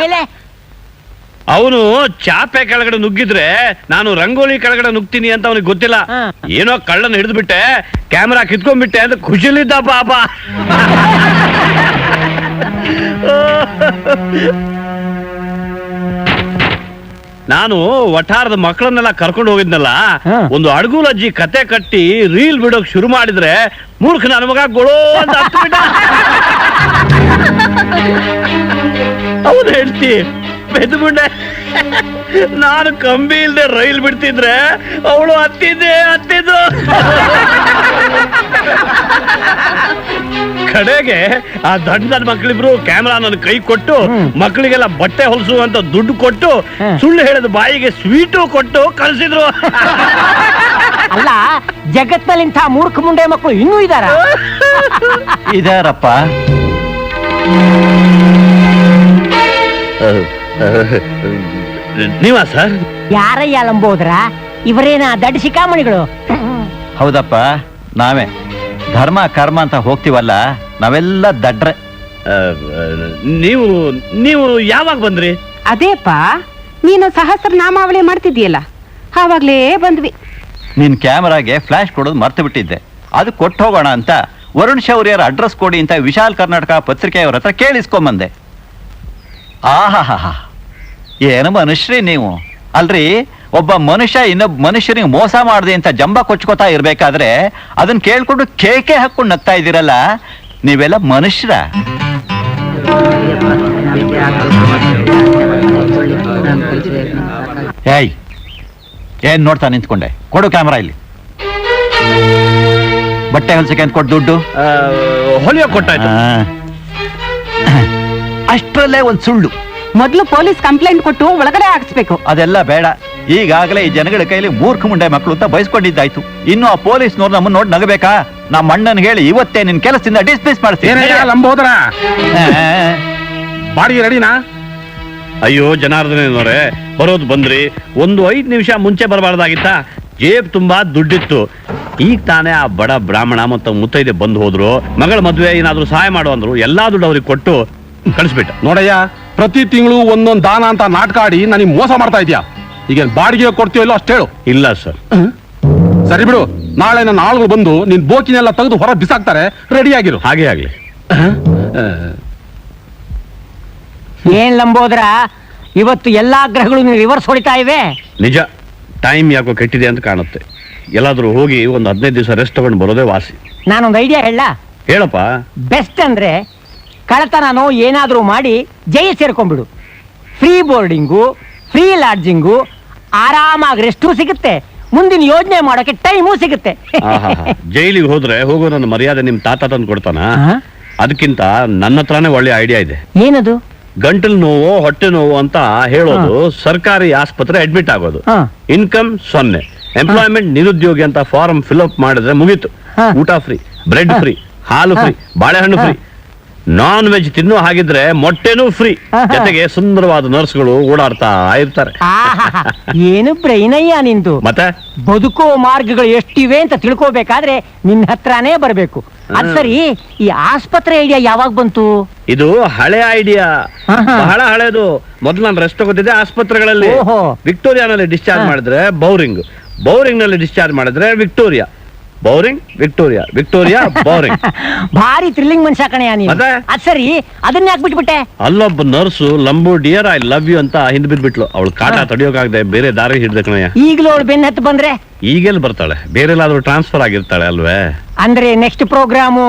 ಮೇಲೆ ಅವನು ಚಾಪೆ ಕೆಳಗಡೆ ನುಗ್ಗಿದ್ರೆ ನಾನು ರಂಗೋಲಿ ಕೆಳಗಡೆ ನುಗ್ತೀನಿ ಅಂತ ಅವನಿಗೆ ಗೊತ್ತಿಲ್ಲ. ಏನೋ ಕಳ್ಳನ ಹಿಡಿದ್ಬಿಟ್ಟೆ, ಕ್ಯಾಮ್ರಾ ಕಿತ್ಕೊಂಡ್ಬಿಟ್ಟೆ ಅಂತ ಖುಷಿಲಿದ್ದ ಪಾಪ. ನಾನು ವಠಾರದ ಮಕ್ಕಳನ್ನೆಲ್ಲ ಕರ್ಕೊಂಡು ಹೋಗಿದ್ನಲ್ಲ, ಒಂದು ಅಡ್ಗುಲಜ್ಜಿ ಕತೆ ಕಟ್ಟಿ ರೀಲ್ ಬಿಡೋಕ್ ಶುರು ಮಾಡಿದ್ರೆ ಮೂರ್ಖ ನನ್ನ ಮಗ ಗೊಳೋ ಅಂತ ಹತ್ಬಿಟ್ಟ. ಅವನು ಹೇಳ್ತಿ ಬೆದ್ಬಿಟ್ಟೆ. ನಾನು ಕಂಬಿ ಇಲ್ದೆ ರೈಲ್ ಬಿಡ್ತಿದ್ರೆ ಅವಳು ಹತ್ತಿದ್ದು. ಕಡೆಗೆ ಆ ದಡ್ಡದ ಮಕ್ಕಳಿಬ್ರು ಕ್ಯಾಮ್ರಾ ನನ್ನ ಕೈ ಕೊಟ್ಟು ಮಕ್ಕಳಿಗೆಲ್ಲ ಬಟ್ಟೆ ಹೊಲಸು ಅಂತ ದುಡ್ಡು ಕೊಟ್ಟು ಸುಳ್ಳು ಹೇಳಿದ ಬಾಯಿಗೆ ಸ್ವೀಟು ಕೊಟ್ಟು ಕಳಿಸಿದ್ರು. ಅಲ್ಲ, ಜಗತ್ನಲ್ಲಿ ಇಂಥ ಮೂರ್ಖ ಮುಂಡೆ ಮಕ್ಕಳು ಇನ್ನೂ ಇದಾರಪ್ಪ. ನೀವಾ ಸರ್? ಯಾರಯ್ಯ ಲಂಬೋದ್ರ? ಇವರೇನ ದಡ್ಡ ಶಿಖಾಮಣಿಗಳು? ಹೌದಪ್ಪ, ನಾವೇ. ಧರ್ಮ ಕರ್ಮ ಅಂತ ಹೋಗ್ತೀವಲ್ಲ, ನಾವೆಲ್ಲ ದಡ್ರೆ. ನೀವು ಯಾವಾಗ ಬಂದ್ರಿ? ಅದೇಪ್ಪ, ನೀನು ಸಹಸ್ರನಾಮಾವಳಿ ಮಾಡ್ತಿದ್ದೀಯಲ್ಲ, ಆವಾಗ್ಲೇ ಬಂದ್ವಿ. ನಿನ್ ಕ್ಯಾಮರಾಗೆ ಫ್ಲಾಶ್ ಕೊಡೋದು ಮರ್ತು ಬಿಟ್ಟಿದ್ದೆ. ಅದು ಕೊಟ್ಟು ಹೋಗೋಣ ಅಂತ ವರುಣ್ ಶೌರ್ಯರ ಅಡ್ರೆಸ್ ಕೊಡಿ ಅಂತ ವಿಶಾಲ್ ಕರ್ನಾಟಕ ಪತ್ರಿಕೆಯವರ ಹತ್ರ ಕೇಳಿಸ್ಕೊಂಬಂದೆ. ಆಹಾ, ಏನು ಮನುಷ್ಯರಿ ನೀವು. ಅಲ್ರಿ, ಒಬ್ಬ ಮನುಷ್ಯ ಇನ್ನೊಬ್ಬ ಮನುಷ್ಯನಿಗೆ ಮೋಸ ಮಾಡಿದೆ ಅಂತ ಜಂಬ ಕೊಚ್ಕೋತಾ ಇರ್ಬೇಕಾದ್ರೆ ಅದನ್ನ ಕೇಳ್ಕೊಂಡು ಕೇಕೆ ಹಾಕೊಂಡು ನಗ್ತಾ ಇದ್ದೀರಲ್ಲ, ನೀವೆಲ್ಲ ಮನುಷ್ಯರ? ಏಯ್, ಏನ್ ನೋಡ್ತಾ ನಿಂತ್ಕೊಂಡೆ? ಕೊಡು ಕ್ಯಾಮರಾ ಇಲ್ಲಿ. ಬಟ್ಟೆ ಹೊಲ್ಸಕ್ಕೆ ಅಂತ ಕೊಟ್ಟು ದುಡ್ಡು ಹೊಲಿಯೋ ಕೊಟ್ಟಾಯ್ತು. ಅಷ್ಟರಲ್ಲೇ ಒಂದ್ ಸುಳ್ಳು. ಮೊದ್ಲು ಪೊಲೀಸ್ ಕಂಪ್ಲೇಂಟ್ ಕೊಟ್ಟು ಒಳಗಡೆ ಹಾಕಿಸ್ಬೇಕು. ಅದೆಲ್ಲ ಬೇಡ. ಈಗಾಗಲೇ ಈ ಜನಗಳ ಕೈಲಿ ಮೂರ್ಖ ಮುಂಡೆ ಮಕ್ಕಳು ಅಂತ ಬಯಸ್ಕೊಂಡಿದ್ದಾಯ್ತು. ಇನ್ನು ಆ ಪೊಲೀಸ್ನವ್ರು ನಮ್ಮನ್ನ ನೋಡಿ ನಗಬೇಕಾ? ನಮ್ಮ ಅಣ್ಣನ್ ಹೇಳಿ ಇವತ್ತೇ ನಿನ್ ಕೆಲಸದಿಂದ ಡಿಸ್ಮಿಸ್ ಮಾಡ್ತೀನಿ. ಲಂಬೋದರ ಬಾಡಿಗೆ ರೆಡಿನಾ? ಅಯ್ಯೋ ಜನಾರ್ದನವರೇ, ಬರೋದು ಬಂದ್ರಿ. ಒಂದು 5 ನಿಮಿಷ ಮುಂಚೆ ಬರಬಾರ್ದಾಗಿತ್ತ? ಜೇಬ್ ತುಂಬಾ ದುಡ್ಡಿತ್ತು. ಈಗ ತಾನೇ ಆ ಬಡ ಬ್ರಾಹ್ಮಣ ಮತ್ತು ಮುತ್ತೈದೆ ಬಂದು ಹೋದ್ರು. ಮಗಳ ಮದ್ವೆ ಏನಾದ್ರು ಸಹಾಯ ಮಾಡು ಅಂದ್ರು. ಎಲ್ಲಾ ದುಡ್ಡು ಅವ್ರಿಗೆ ಕೊಟ್ಟು ಕಳಿಸ್ಬಿಟ್ಟ. ನೋಡಯ್ಯ, ಪ್ರತಿ ತಿಂಗಳು ಒಂದೊಂದು ದಾನ ಅಂತ ನಾಟಕ ಆಡಿ ನನಗೆ ಮೋಸ ಮಾಡ್ತಾ ಇದ್ಯಾ. ಈಗ ಬಾಡಿಗೆ ಕೊಡ್ತೀವೋ ಇಲ್ಲೋ ಅಷ್ಟು ಹೇಳು. ಇಲ್ಲ ಸರ್. ಸರಿ ಬಿಡು, ನಾಳೆ ನನ್ನ ಆಳುಗಳು ಬಂದು ನಿನ್ ಬೋಕಿನೆಲ್ಲ ತೆಗೆದು ಹೊರ ಬಿಸಾಕ್ತಾರೆ. ರೆಡಿ ಆಗಿರು. ಹಾಗೆ ಆಗ್ಲಿ. ಏನ್ ಲಂಬೋದ್ರ, ಇವತ್ತು ಎಲ್ಲಾ ಗ್ರಹಗಳು ರಿವರ್ಸ್ ಹೊಡಿತಾ ಇವೆ. ನಿಜ, ಟೈಮ್ ಯಾಕೋ ಕೆಟ್ಟಿದೆ ಅಂತ ಕಾಣುತ್ತೆ. ಎಲ್ಲಾದ್ರೂ ಹೋಗಿ ಒಂದು 15 ದಿವಸ ರೆಸ್ಟ್ ತಗೊಂಡು ಬರೋದೇ ವಾಸಿ. ನಾನೊಂದು ಐಡಿಯಾ ಹೇಳ. ಹೇಳಪ್ಪ. ಬೆಸ್ಟ್ ಅಂದ್ರೆ ಕಳತನೋ ಏನಾದ್ರೂ ಮಾಡಿ ಜೈ ಸೇರ್ಕೊಂಡ್ಬಿಡು. ಫ್ರೀ ಬೋರ್ಡಿಂಗು, ಫ್ರೀ ಲಾಡ್ಜಿಂಗು, ಆರಾಮಾಗಿ ರೆಸ್ಟು ಸಿಗುತ್ತೆ, ಮುಂದಿನ ಯೋಜನೆ ಮಾಡೋಕೆ ಟೈಮು ಸಿಗುತ್ತೆ. ಜೈಲಿಗೆ ಹೋದ್ರೆ ಹೋಗೋ ನನ್ನ ಮರ್ಯಾದೆ ನಿಮ್ ತಾತ ತಂದು ಕೊಡ್ತಾನ? ಅದಕ್ಕಿಂತ ನನ್ನ ಹತ್ರನೇ ಒಳ್ಳೆ ಐಡಿಯಾ ಇದೆ. ಏನದು? ಗಂಟಲು ನೋವು, ಹೊಟ್ಟೆ ನೋವು ಅಂತ ಹೇಳೋದು, ಸರ್ಕಾರಿ ಆಸ್ಪತ್ರೆ ಅಡ್ಮಿಟ್ ಆಗೋದು, ಇನ್ಕಮ್ 0, ಎಂಪ್ಲಾಯ್ಮೆಂಟ್ ನಿರುದ್ಯೋಗಿ ಅಂತ ಫಾರ್ಮ್ ಫಿಲ್ಅಪ್ ಮಾಡಿದ್ರೆ ಮುಗೀತು. ಊಟ ಫ್ರೀ, ಬ್ರೆಡ್ ಫ್ರೀ, ಹಾಲು ಫ್ರೀ, ಬಾಳೆಹಣ್ಣು ಫ್ರೀ. ನಾನ್ ವೆಜ್ ತಿನ್ನೋ ಹಾಗಿದ್ರೆ ಮೊಟ್ಟೆನೂ ಫ್ರೀ. ಜೊತೆಗೆ ಸುಂದರವಾದ ನರ್ಸ್ಗಳು ಓಡಾಡ್ತಾ ಇರ್ತಾರೆ. ಏನು ಬ್ರೈನಯ್ಯ ನಿಂದು. ಮತ್ತೆ ಬದುಕೋ ಮಾರ್ಗಗಳು ಎಷ್ಟಿವೆ ಅಂತ ತಿಳ್ಕೋಬೇಕಾದ್ರೆ ನಿನ್ನ ಹತ್ರನೇ ಬರ್ಬೇಕು. ಅದ್ ಸರಿ, ಈ ಆಸ್ಪತ್ರೆ ಐಡಿಯಾ ಯಾವಾಗ ಬಂತು? ಇದು ಹಳೆ ಐಡಿಯಾ, ಬಹಳ ಹಳೇದು. ಮೊದ್ಲು ನಾನು ರೆಸ್ಟ್ ತಗೋತಿದ್ದೆ ಆಸ್ಪತ್ರೆಗಳಲ್ಲಿ. ವಿಕ್ಟೋರಿಯಾನಲ್ಲಿ ಡಿಸ್ಚಾರ್ಜ್ ಮಾಡಿದ್ರೆ ಬೌರಿಂಗ್, ಬೌರಿಂಗ್ ನಲ್ಲಿ ಡಿಸ್ಚಾರ್ಜ್ ಮಾಡಿದ್ರೆ Victoria, Bowring Victoria, Victoria Bowring. ಭಾರಿ ಥ್ರಿಲ್ಲಿಂಗ್ ಮನುಷ್ಯ ಕಣಯ್ಯ ನೀನು. ಅದ್ ಸರಿ, ಅದನ್ನ ಯಾಕೆ ಬಿಟ್ಬಿಟ್ಟೆ? ಅಲ್ಲೊಬ್ಬ ನರ್ಸು ಲಂಬು ಡಿಯರ್ ಐ ಲವ್ ಯು ಅಂತ ಹಿಂದ್ ಬಿದ್ಬಿಟ್ಲು. ಅವಳು ಕಾಟ ತಡಿಯೋಕಾಗದೆ ಬೇರೆ ದಾರಿ ಹಿಡ್ದೆ ಕಣಯ್ಯ. ಈಗಲೂ ಅವಳು ಬೆನ್ನ ಹತ್ತು ಬಂದ್ರೆ ಈಗೆಲ್ಲಿ ಬರ್ತಾಳೆ? ಬೇರೆಲ್ಲಾದ್ರೂ ಟ್ರಾನ್ಸ್ಫರ್ ಆಗಿರ್ತಾಳೆ ಅಲ್ವೇ? ಅಂದ್ರೆ ನೆಕ್ಸ್ಟ್ ಪ್ರೋಗ್ರಾಮು